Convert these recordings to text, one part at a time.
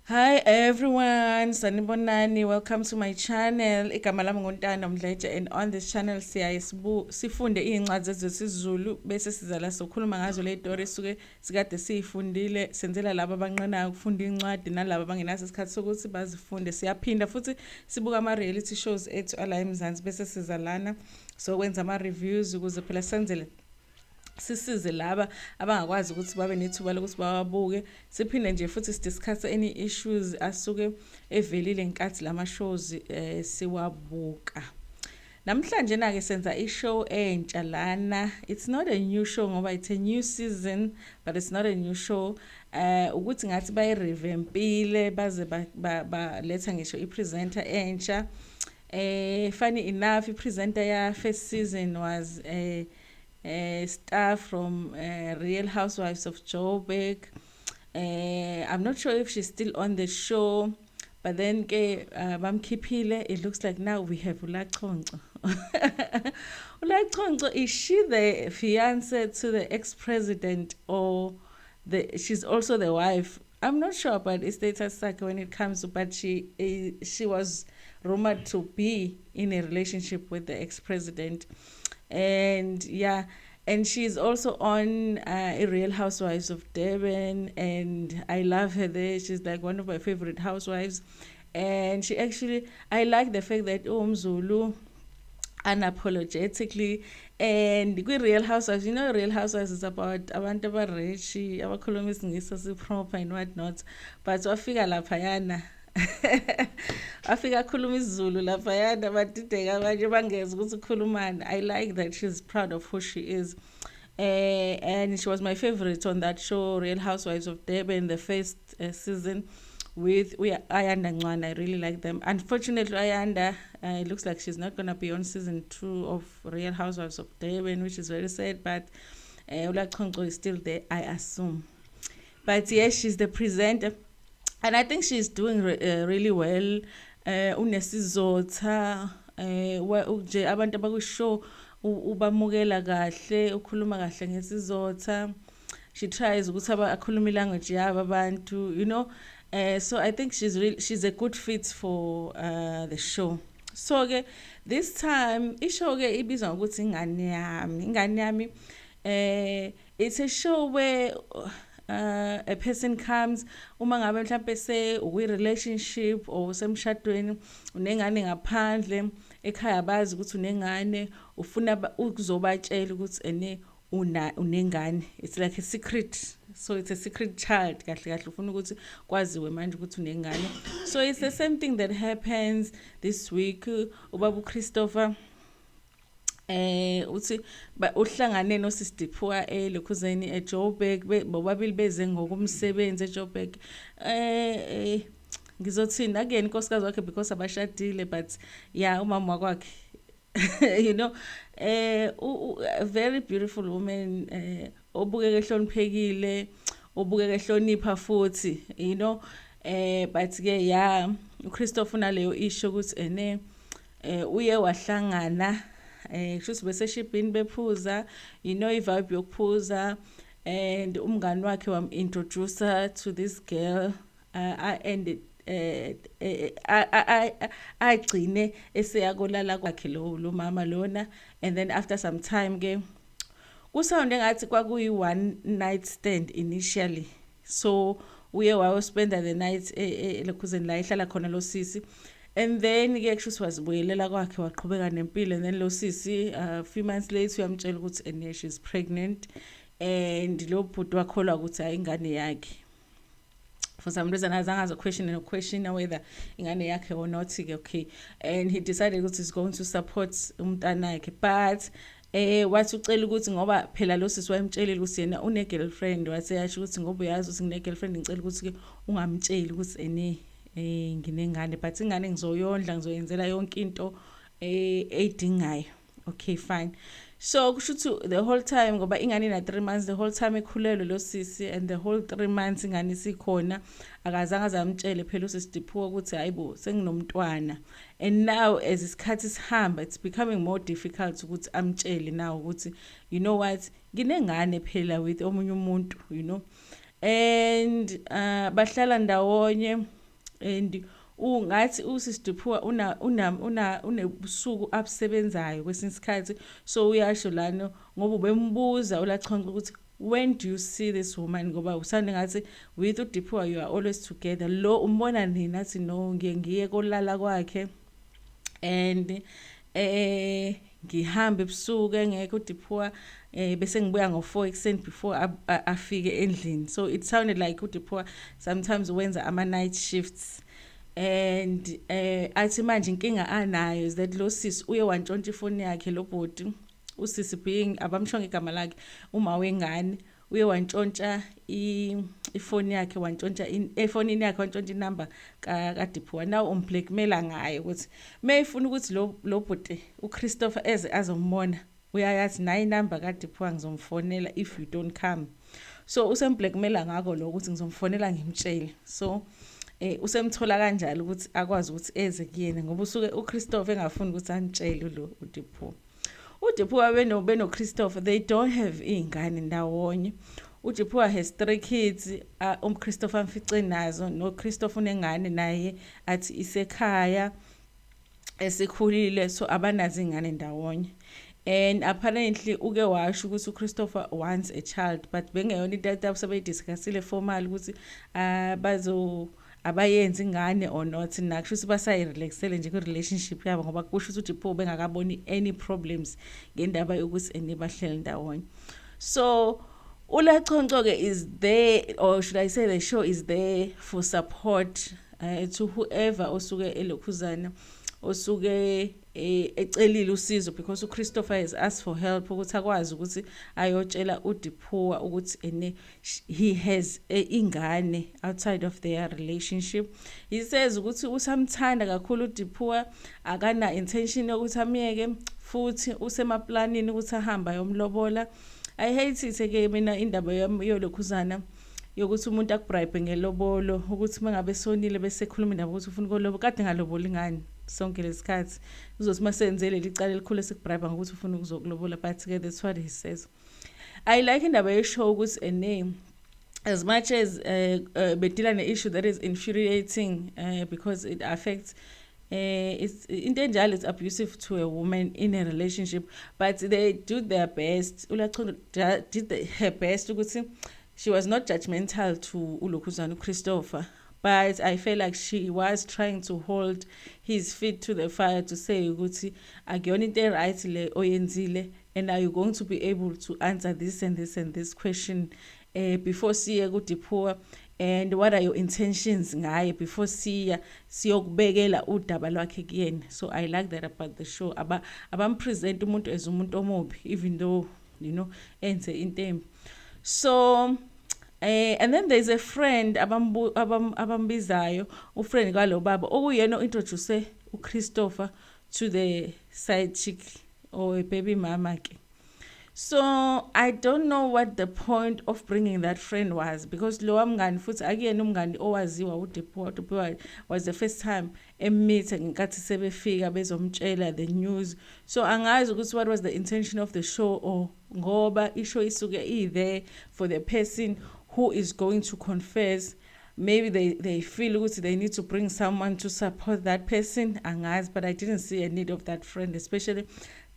Hi everyone, sanibonani. Welcome to my channel. Igama lami nguNtando Mdletshe, and on this channel sifunde iy'ncwadi zesiZulu bese sizala sokhuluma ngazo le story suke sikade siyifundile, senzela labo abanqenayo ukufunda iy'ncwadi nalabo abangenaso isikhathi sokuthi bazifunde. Siyaphinda futhi sibuka ama-reality shows ethu ala eMzansi bese sizalana sokwenza ama-reviews ukuze phela senzele sisize laba abangakwazi ukuthi babe nethuba lokuthi bawabuke, siphinde nje futhi sidiscuss any issues asuke evelile ngenkathi lama shows siwabuka. Namhlanje na ke senza ishow entsha lana. It's not a new show ngoba it's a new season, but it's not a new show. Ukuthi ngathi bayirevampile baze baletha ngisho ipresenter entsha. Funny enough, ipresenter ya first season was star from Real Housewives of Joburg. I'm not sure if she's still on the show, but then bamkhiphile, it looks like now we have Ulachonco. Ulachonco, is she the fiance to the ex-president, or she's also the wife? I'm not sure about the status when it comes to, but she was rumored to be in a relationship with the ex-president. And yeah, and she's also on a Real Housewives of Durban, and I love her there. She's like one of my favorite housewives, and I like the fact that Zulu unapologetically, and Real Housewives, Real Housewives is about abantu abarich, abakhuluma isingisi proper and whatnot, but wafika laphayana afika akhuluma isiZulu laphayana badideka abanye bangeza ukuthi ukhulumani. I like that she's proud of who she is. And she was my favorite on that show, Real Housewives of Durban, the first season with Ayanda Ncwane. I really like them. Unfortunately, Ayanda, it looks like she's not going to be on season 2 of Real Housewives of Durban, which is very sad, but Ulachonco is still there, I assume. But yes, she's the presenter. And I think she's doing really well. Unesizotha nje abantu abakushow ubamukela kahle, ukhuluma kahle ngesizotha. She tries ukuthi akhuluma ilanguage yabo abantu, so I think she's a good fit for the show. So ke this time ishow ke ibizwa ukuthi ingane yami. It's a show where a person comes uma ngabe mhlawumbe ukwi-relationship or usemshadweni unengane ngaphandle ekhaya bazi ukuthi unengane ufuna ukuzobatshela ukuthi unengane. It's like a secret, so it's a secret child kahle kahle ufuna ukuthi kwaziwe manje ukuthi unengane. So it's the same thing that happens this week. Ubaba Christopher uthi uhlangane noSisiphiwa eLokhuzeni eJoburg, bobabili beze ngokumsebenzi eJoburg. Ngizothini again inkosikazi wakhe because abashadile, but yeah, umama wakwakhe a very beautiful woman, obukeka ehloniphekile, obukeka ehlonipha futhi, but ke yeah, uChristopher naleyo issue ukuthi uye wahlangana kusho bese shipini bephuza, ivibe yokuphuza, and umngani wakhe introduce to this girl, and agcine eseyakolala kwakhe lo mama lona. And then after some time ke kusawunde ngathi kwakuyi one night stand initially, so uye wayospenda the night eLokhuzeni la ihlala khona lo sisi. And then ke kusho wazibuyelela kwakhe waqhubeka nempilo, and then lo sisi a few months later uyamtshela ukuthi she's pregnant, and lo bhuti wakholwa ukuthi ayingane yakhe. For some reason azange question whether ingane yakhe or not. Okay, and he decided ukuthi he's going to support umntana yakhe, but wathi ucela ukuthi ngoba phela lo sisi wayemtshelile ukuthi yena une girlfriend, wathi yasho ukuthi ngoba uyazi ukuthi ngine girlfriend ngicela ukuthi ke ungamtsheli ukuthi nginengane, but ingane ngizoyondla, ngizoyenzela yonke into edingayo. Okay, fine. So kusho the whole time ngoba ingane ina 3 months, the whole time ekhulelwe lo sisi, and the whole 3 months ingane isikhona akazange azamtshele phela uSisiphiwa ukuthi hayibo senginomntwana. And now as isikhathi sihamba, it's becoming more difficult ukuthi amtshele now ukuthi you know what, nginengane phela with omunye umuntu, and bahlala ndawonye, and ungathi usisiphiwa unebusuku abusebenzayo kwesinye isikhathi, so uyasho lana ngoba ubembuza uLachoncho ukuthi when do you see this woman, ngoba usanda ngathi with uDiphiwa you are always together. Lo umbona nini? Athi no, ngiye kolala kwakhe and ngihambe ebusuku engeke uDiphiwa bese ngibuya ngo4 ekseni before afike endlini. So it sounded like uDiphiwa sometimes wenza ama night shifts, and athi manje inkinga anayo is that lo sisi uye wantshontsha ifoni yakhe, lo bhodi usisi being abamshonga igama lakhe, uma wengane uye wantshontsha ifoni yakhe, wantshontsha efonini yakhe wantshontsha inamba kaDiphiwa. Now umblackmaila ngayo ukuthi mayifuna ukuthi lo bhodi uChristopher azombona uyayazi nayi inamba kaDiphiwa ngizomfonela if you don't come. So usemblackmaila ngako lo ukuthi ngizomfonela ngimtshele. So usemthola kanjalo ukuthi akwazi ukuthi eze kuyena ngoba usuke uChristopher engafuni ukuthi antshele lo uDiphiwa. uDiphiwa beno-Christopher, they don't have iy'ngane ndawonye. uDiphiwa has 3 kids, Christopher amfice nazo, no-Christopher unengane naye athi isekhaya esikhulile, so abanazo iy'ngane ndawonye. And apparently uke washo ukuthi uChristopher wants a child, but bengeyona into sebeyidiscussile formal ukuthi abayenzi ingane or not. Nakusho ukuthi basayirelaxele nje ku-relationship yabo ngoba kusho ukuthi uDiphiwa bengakaboni any problems ngendaba yokuthi bahlele ndawonye. So uLachoncho is there, or should I say the show is there for support to whoever osuke elokhuzana osuke ecelile usizo, because uChristopher has asked for help ukuthi akwazi ukuthi ayotshela uDiphiwa ukuthi he has ingane outside of their relationship. He says ukuthi usamthanda kakhulu uDiphiwa, akana intention yokuthi amyeke, futhi usemaplanini ukuthi ahamba yomlobola. I hate it ke mina indaba yolokhuzana yokuthi umuntu akubribe ngelobolo, ukuthi mangabe sonile bese khuluma indaba ukuthi ufuna ukolobola, kade ngalobola ingane sonke lesikhathi uzothi masenzele licala elikhulu esikubribe ngokuthi ufuna ukuzokulobola. But ke that's what he says. I like indaba yeshow ukuthi as much as bedila ne-issue that is infuriating because it affects it's into enjalo, it's abusive to a woman in a relationship, but they do their best. uLachoncho did her best ukuthi she was not judgmental to ulokhuzana uChristopher, but I feel like she was trying to hold his feet to the fire to say ukuthi akuyona into right le oyenzile, and are you going to be able to answer this and this and this question before siye kuDiphiwa, and what are your intentions ngaye before siyokubekela udaba lwakhe kuyena. So I like that about the show. Abampresent umuntu as umuntu omubi, even though enze into. So and then there's a friend abambizayo, ufriend kalo baba okuyena introduce uChristopher to the side chick or a baby mama ke. So I don't know what the point of bringing that friend was, because lo mngani futhi akuyena umngani owaziwa uDiphiwa was the first time meet ngenkathi sebefika bezomtshela the news. So angazi ukuthi what was the intention of the show, or ngoba ishow isuke there for the person who is going to confess. Maybe they feel ukuthi they need to bring someone to support that person, angazi, but I didn't see a need of that friend, especially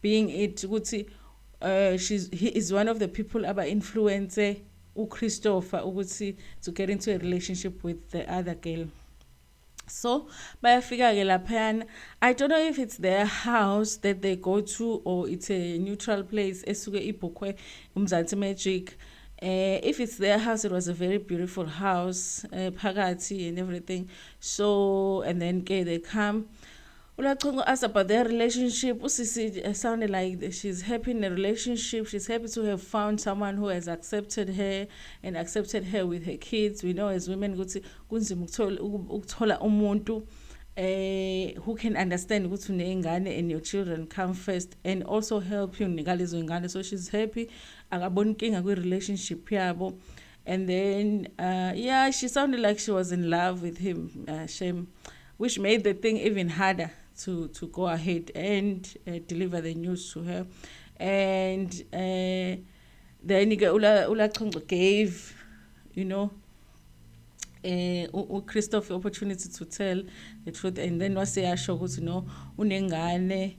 being it ukuthi he is one of the people aba-influence uChristopher ukuthi to get into a relationship with the other girl. So bayafika ke laphayana. I don't know if it's their house that they go to or it's a neutral place esuke ibhukwe uMzansi Magic. If it's their house, it was a very beautiful house, phakathi and everything. So and then they come. uLachoncho asked about their relationship. Usisi sounded like she's happy in a relationship. She's happy to have found someone who has accepted her and accepted her with her kids. We know as women ukuthi kunzima ukuthola umuntu who can understand ukuthi unengane and your children come first and also help you unika lezo ngane. So she's happy, akaboni inkinga kwi-relationship yabo. And then she sounded like she was in love with him, shame, which made the thing even harder to go ahead and deliver the news to her. And then uLachoncho gave Christopher opportunity to tell the truth, and then waseyasho ukuthi unengane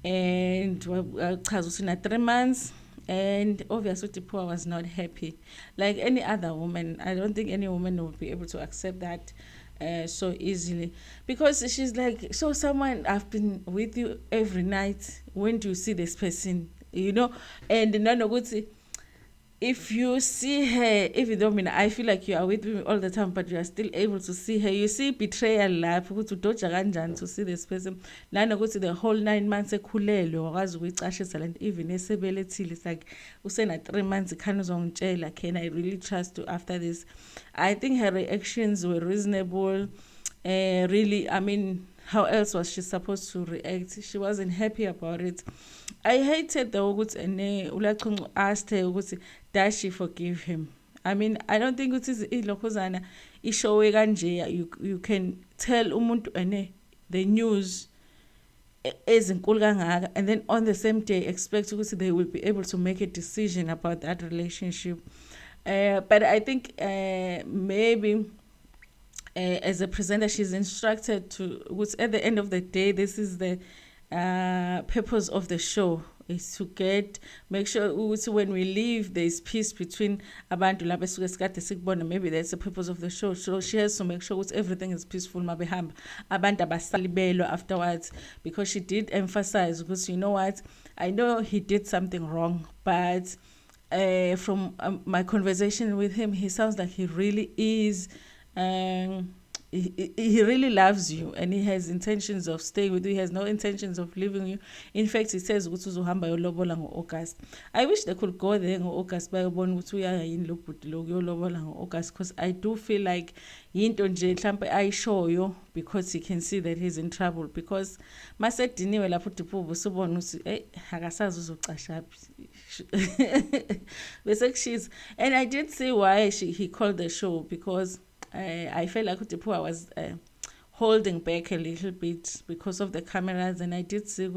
and chaza ukuthi na 3 months. And obviously Tipua was not happy. Like any other woman, I don't think any woman would be able to accept that so easily, because she's like, so someone, I've been with you every night, when do you see this person, and nanokuthi, if you see her, even though I feel like you are with me all the time, but you are still able to see her, you see betrayal lapho ukuthi udoja kanjani to see this person. Nanokuthi the whole 9 months ekhulelwe wakwazi ukuyicashisa lento, even esebelethile. It's like usena 3 months khani uzongitshela, can I really trust you after this? I think her reactions were reasonable. Really, I mean, how else was she supposed to react? She wasn't happy about it. I hated the ukuthi uLachungu asked her ukuthi, does she forgive him? I mean, I don't think it is ilokhuzana ishowe kanje. You can tell umuntu the news ezinkulu kangaka, and then on the same day expect ukuthi they will be able to make a decision about that relationship. But I think maybe as a presenter, she's instructed to, which at the end of the day, this is the purpose of the show, is to make sure when we leave, there's peace between abantu laba esuke sikade sikubona. Maybe that's the purpose of the show. So she has to make sure everything is peaceful mabehamba, abantu abasalibelwa afterwards, because she did emphasize, because you know what, I know he did something wrong, but from my conversation with him, he sounds like he really is he really loves you, and he has intentions of staying with you. He has no intentions of leaving you. In fact, he says ukuthi uzohamba yolobola ngo-August. I wish they could go there ngo-August bayobona ukuthi uyaya yini lo bhuti lo kuyolobola ngo-August, because I do feel like yinto nje mhlambe ayishoyo because he can see that he's in trouble, because masediniwe lapho uDipubu usubona ukuthi akasazi uzocasha bese and I did see why he called the show, because I felt like Utipua was holding back a little bit because of the cameras, and I did say,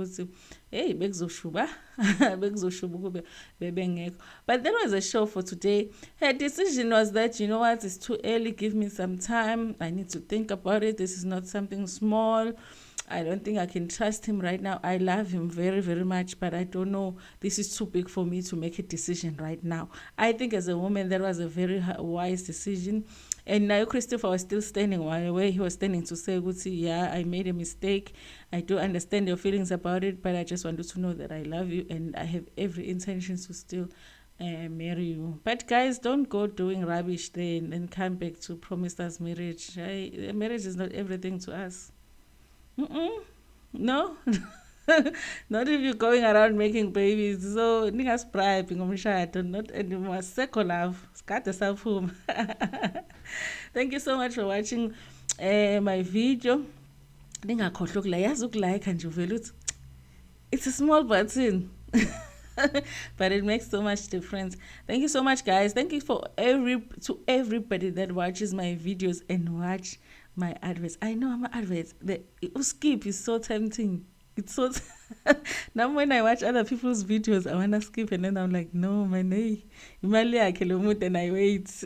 hey, bekuzoshuba kube bebengekho. But that was a show for today. Her decision was that, you know what, it's too early, give me some time, I need to think about it. This is not something small. I don't think I can trust him right now. I love him very, very much, but I don't know. This is too big for me to make a decision right now. I think as a woman, that was a very wise decision. And now Christopher was still standing where he was standing to say, yeah, I made a mistake. I do understand your feelings about it, but I just wanted to know that I love you and I have every intention to still marry you. But guys, don't go doing rubbish there and then come back to promise us marriage. Marriage is not everything to us. No. Not if you're going around making babies. So niggas bribing not anymore. Second love. Scatter self home. Thank you so much for watching my video. It's a small button. But it makes so much difference. Thank you so much, guys. Thank you to everybody that watches my videos and watch my adverts. I know I'm an advert. The skip is so tempting. It's so now when I watch other people's videos, I wanna skip, and then I'm like, no, man, and I wait,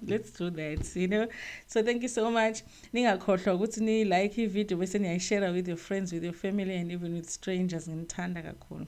let's do that, So thank you so much. Ningakhohlwa ukuthi ni like video bese niyayishare with your friends, with your family, and even with strangers. Ngithanda kakhulu.